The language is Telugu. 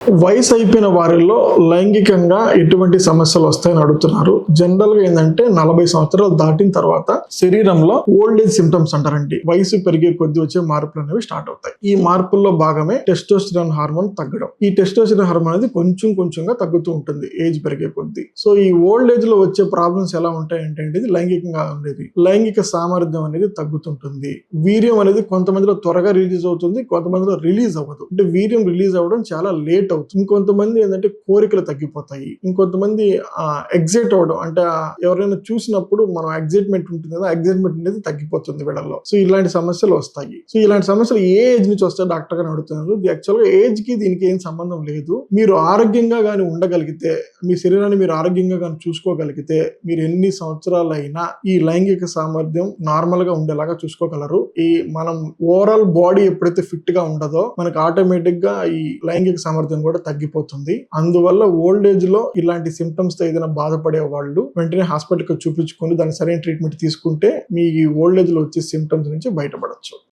వయసు అయిపోయిన వారిలో లైంగికంగా ఎటువంటి సమస్యలు వస్తాయని అడుగుతున్నారు. జనరల్ గా ఏంటంటే 40 సంవత్సరాలు దాటిన తర్వాత శరీరంలో ఓల్డ్ ఏజ్ సిమ్టమ్స్ అంటారండి. వయసు పెరిగే కొద్దీ వచ్చే మార్పులు అనేవి స్టార్ట్ అవుతాయి. ఈ మార్పుల్లో భాగమే టెస్టోస్టెరాన్ హార్మోన్ తగ్గడం. ఈ టెస్టోస్టెరాన్ హార్మోన్ అనేది కొంచెంగా తగ్గుతూ ఉంటుంది ఏజ్ పెరిగే కొద్దీ. సో ఈ ఓల్డ్ ఏజ్ లో వచ్చే ప్రాబ్లమ్స్ ఎలా ఉంటాయంటే ఇది లైంగికంగా ఉండేది. లైంగిక సామర్థ్యం అనేది తగ్గుతుంటుంది. వీర్యం అనేది కొంతమందిలో త్వరగా రిలీజ్ అవుతుంది, కొంతమందిలో రిలీజ్ అవ్వదు. అంటే వీర్యం రిలీజ్ అవ్వడం చాలా లేట్ అవుతుంది. ఇంకొంతమంది ఏంటంటే కోరికలు తగ్గిపోతాయి. ఇంకొంతమంది ఎగ్జైట్ అవ్వడం, అంటే ఎవరైనా చూసినప్పుడు మనం ఎగ్జైట్మెంట్ ఉంటుంది కదా, ఎగ్జైట్మెంట్ అనేది తగ్గిపోతుంది వీళ్ళలో. సో ఇలాంటి సమస్యలు వస్తాయి. సో ఇలాంటి సమస్యలు ఏ ఏజ్ నుంచి వస్తాయి డాక్టర్ గారు అడుగుతున్నారు. యాక్చువల్ గా ఏజ్ కి దీనికి ఏం సంబంధం లేదు. మీరు ఆరోగ్యంగా గాని ఉండగలిగితే, మీ శరీరాన్ని మీరు ఆరోగ్యంగా గాని చూసుకోగలిగితే, మీరు ఎన్ని సంవత్సరాలైనా ఈ లైంగిక సామర్థ్యం నార్మల్ గా ఉండేలాగా చూసుకోగలరు. ఈ మనం ఓవరాల్ బాడీ ఎప్పుడైతే ఫిట్ గా ఉండదో మనకు ఆటోమేటిక్ గా ఈ లైంగిక సామర్థ్యం కూడా తగ్గిపోతుంది. అందువల్ల ఓల్డ్ ఏజ్ లో ఇలాంటి సిమ్టమ్స్ తో ఏదైనా బాధపడే వాళ్ళు వెంటనే హాస్పిటల్ కి చూపించుకొని దాని సరైన ట్రీట్మెంట్ తీసుకుంటే మీ ఓల్డ్ ఏజ్ లో వచ్చే సిమ్టమ్స్ నుంచి బయటపడచ్చు.